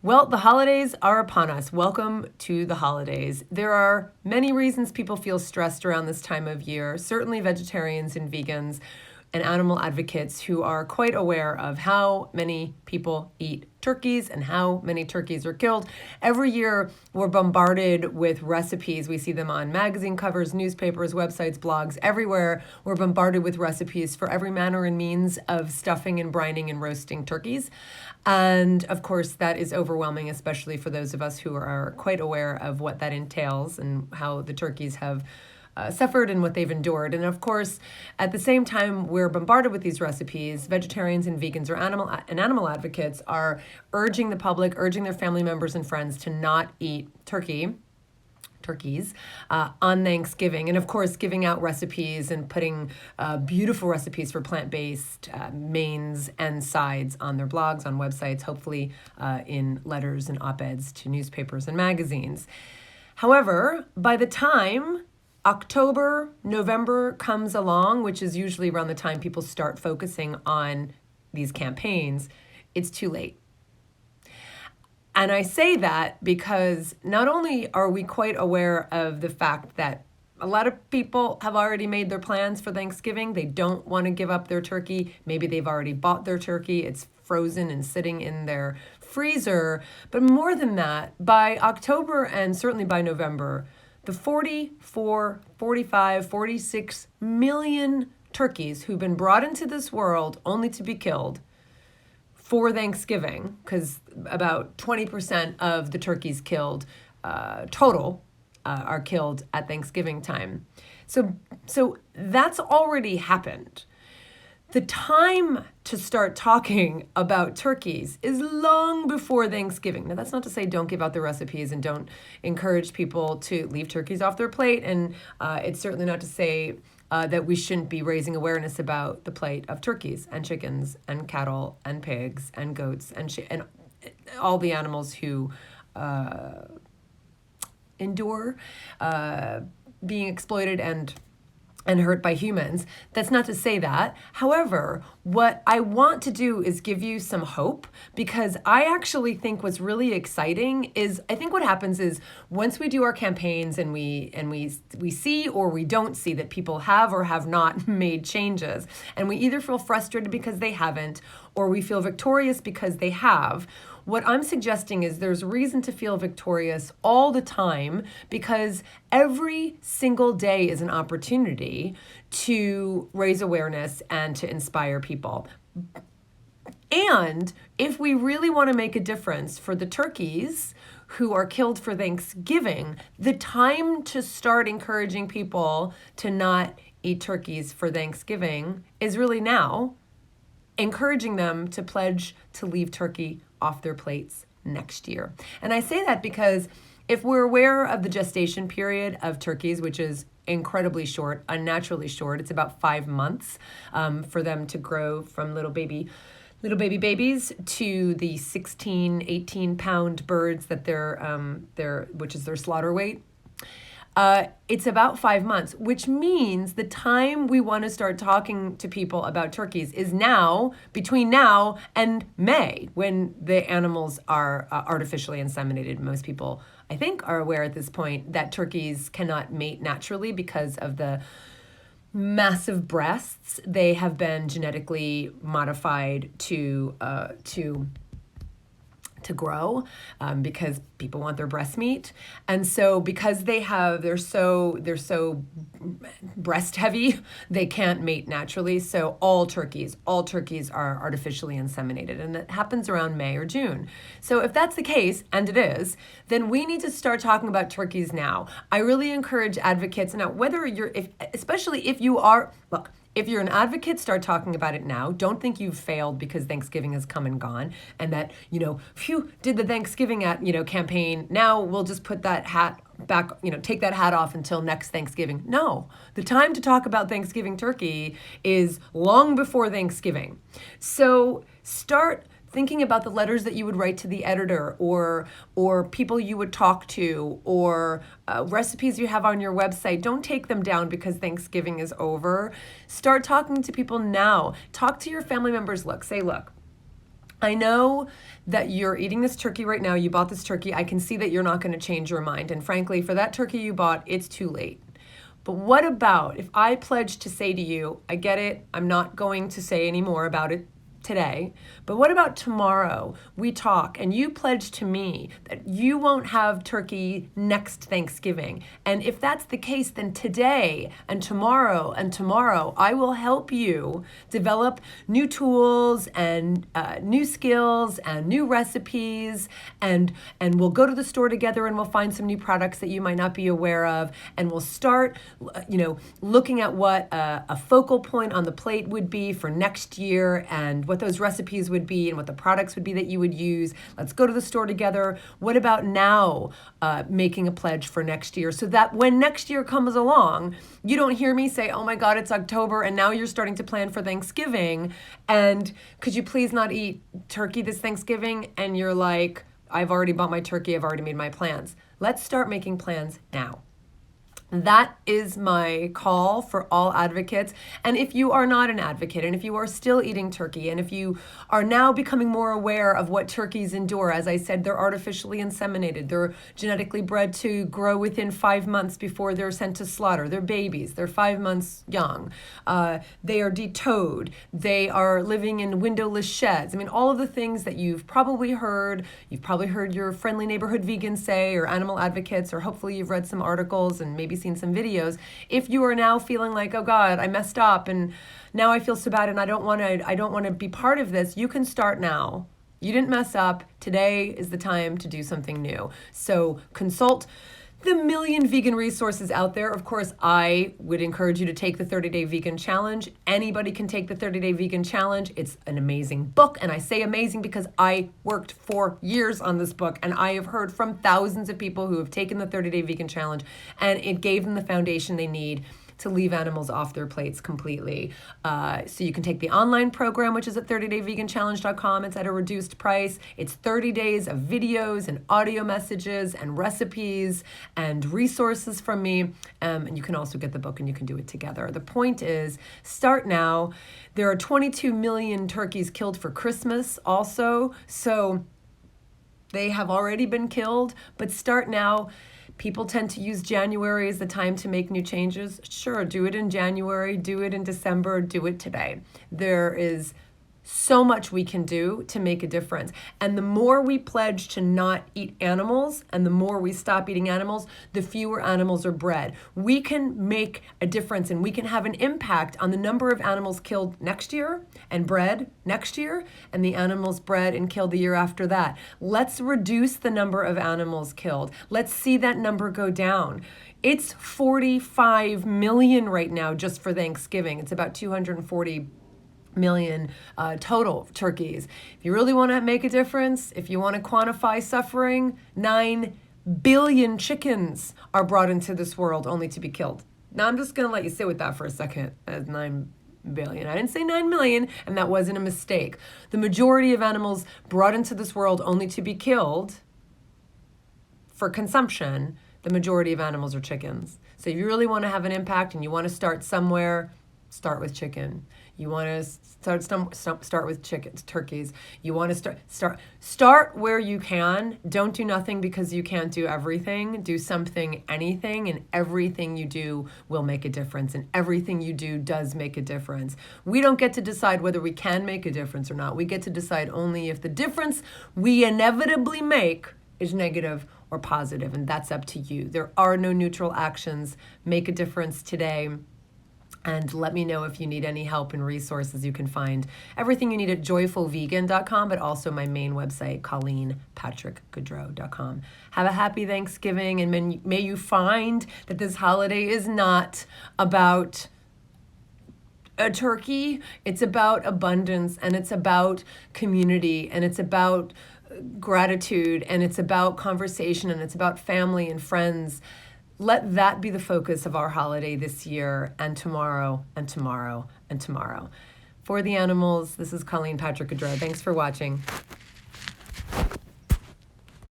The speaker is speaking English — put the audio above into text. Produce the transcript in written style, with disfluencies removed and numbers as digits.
Well, the holidays are upon us. Welcome to the holidays. There are many reasons people feel stressed around this time of year. Certainly vegetarians and vegans and animal advocates who are quite aware of how many people eat turkeys and how many turkeys are killed. Every year, we're bombarded with recipes. We see them on magazine covers, newspapers, websites, blogs, everywhere. We're bombarded with recipes for every manner and means of stuffing and brining and roasting turkeys. And of course, that is overwhelming, especially for those of us who are quite aware of what that entails and how the turkeys have suffered and what they've endured. And of course, at the same time, we're bombarded with these recipes. Vegetarians and vegans or animal advocates are urging the public, urging their family members and friends to not eat turkeys on Thanksgiving. And of course, giving out recipes and putting beautiful recipes for plant-based mains and sides on their blogs, on websites, hopefully in letters and op-eds to newspapers and magazines. However, by the time October, November comes along, which is usually around the time people start focusing on these campaigns, it's too late. And I say that because not only are we quite aware of the fact that a lot of people have already made their plans for Thanksgiving. They don't want to give up their turkey. Maybe they've already bought their turkey. It's frozen and sitting in their freezer. But more than that, by October and certainly by November, the 44, 45, 46 million turkeys who've been brought into this world only to be killed for Thanksgiving, because about 20% of the turkeys killed total are killed at Thanksgiving time. So that's already happened. The time to start talking about turkeys is long before Thanksgiving. Now, that's not to say don't give out the recipes and don't encourage people to leave turkeys off their plate. And it's certainly not to say that we shouldn't be raising awareness about the plight of turkeys and chickens and cattle and pigs and goats and all the animals who endure being exploited and hurt by humans. That's not to say that. However, what I want to do is give you some hope, because I actually think what's really exciting is, I think what happens is once we do our campaigns and we see or we don't see that people have or have not made changes, and we either feel frustrated because they haven't or we feel victorious because they have. What I'm suggesting is there's reason to feel victorious all the time, because every single day is an opportunity to raise awareness and to inspire people. And if we really want to make a difference for the turkeys who are killed for Thanksgiving, the time to start encouraging people to not eat turkeys for Thanksgiving is really now, encouraging them to pledge to leave turkey off their plates next year. And I say that because if we're aware of the gestation period of turkeys, which is incredibly short, unnaturally short, it's about 5 months for them to grow from little baby babies to the 16, 18 pound birds that which is their slaughter weight. It's about 5 months, which means the time we want to start talking to people about turkeys is now, between now and May, when the animals are artificially inseminated. Most people, I think, are aware at this point that turkeys cannot mate naturally because of the massive breasts. They have been genetically modified to grow because people want their breast meat. And so because they're so breast heavy, they can't mate naturally. So all turkeys are artificially inseminated, and it happens around May or June. So if that's the case, and it is, then we need to start talking about turkeys now. I really encourage advocates now, especially if you are, look, if you're an advocate, start talking about it now. Don't think you've failed because Thanksgiving has come and gone, and that, phew, did the Thanksgiving campaign. Now we'll just put that hat back, take that hat off until next Thanksgiving. No, the time to talk about Thanksgiving turkey is long before Thanksgiving. So start thinking about the letters that you would write to the editor, or people you would talk to, or recipes you have on your website. Don't take them down because Thanksgiving is over. Start talking to people now. Talk to your family members. Look, I know that you're eating this turkey right now. You bought this turkey. I can see that you're not going to change your mind. And frankly, for that turkey you bought, it's too late. But what about if I pledge to say to you, I get it, I'm not going to say any more about it today, but what about tomorrow we talk and you pledge to me that you won't have turkey next Thanksgiving? And if that's the case, then today and tomorrow I will help you develop new tools and new skills and new recipes, and we'll go to the store together and we'll find some new products that you might not be aware of, and we'll start looking at what a focal point on the plate would be for next year, and what those recipes would be and what the products would be that you would use. Let's go to the store together. What about now making a pledge for next year, so that when next year comes along, you don't hear me say, oh my God, it's October and now you're starting to plan for Thanksgiving, and could you please not eat turkey this Thanksgiving? And you're like, I've already bought my turkey, I've already made my plans. Let's start making plans now. That is my call for all advocates. And if you are not an advocate, and if you are still eating turkey, and if you are now becoming more aware of what turkeys endure, as I said, they're artificially inseminated. They're genetically bred to grow within 5 months before they're sent to slaughter. They're babies. They're 5 months young. They are de-toed. They are living in windowless sheds. I mean, all of the things that you've probably heard. You've probably heard your friendly neighborhood vegans say, or animal advocates, or hopefully you've read some articles and maybe seen some videos. If you are now feeling like, oh God, I messed up and now I feel so bad and I don't want to be part of this, you can start now. You didn't mess up. Today is the time to do something new. So consult the million vegan resources out there. Of course, I would encourage you to take the 30-Day Vegan Challenge. Anybody can take the 30-Day Vegan Challenge. It's an amazing book, and I say amazing because I worked for years on this book, and I have heard from thousands of people who have taken the 30-Day Vegan Challenge, and it gave them the foundation they need to leave animals off their plates completely. So you can take the online program, which is at 30dayveganchallenge.com. It's at a reduced price. It's 30 days of videos and audio messages and recipes and resources from me. And you can also get the book and you can do it together. The point is, start now. There are 22 million turkeys killed for Christmas also. So they have already been killed, but start now. People tend to use January as the time to make new changes. Sure, do it in January, do it in December, do it today. There is so much we can do to make a difference. And the more we pledge to not eat animals and the more we stop eating animals, the fewer animals are bred. We can make a difference and we can have an impact on the number of animals killed next year and bred next year and the animals bred and killed the year after that. Let's reduce the number of animals killed. Let's see that number go down. It's 45 million right now just for Thanksgiving. It's about 240 million total turkeys. If you really want to make a difference, if you want to quantify suffering, 9 billion chickens are brought into this world only to be killed. Now I'm just going to let you sit with that for a second. As 9 billion. I didn't say 9 million, and that wasn't a mistake. The majority of animals brought into this world only to be killed for consumption, the majority of animals are chickens. So if you really want to have an impact and you want to start somewhere, start with chicken. You want to start with chickens, turkeys. You want to start where you can. Don't do nothing because you can't do everything. Do something, anything, and everything you do will make a difference. And everything you do does make a difference. We don't get to decide whether we can make a difference or not. We get to decide only if the difference we inevitably make is negative or positive, and that's up to you. There are no neutral actions. Make a difference today. And let me know if you need any help and resources. You can find everything you need at joyfulvegan.com, but also my main website, ColleenPatrick-Goudreau.com. Have a happy Thanksgiving, and may you find that this holiday is not about a turkey. It's about abundance, and it's about community, and it's about gratitude, and it's about conversation, and it's about family and friends. Let that be the focus of our holiday this year, and tomorrow, and tomorrow, and tomorrow. For the animals, this is Colleen Patrick-Goudreau. Thanks for watching.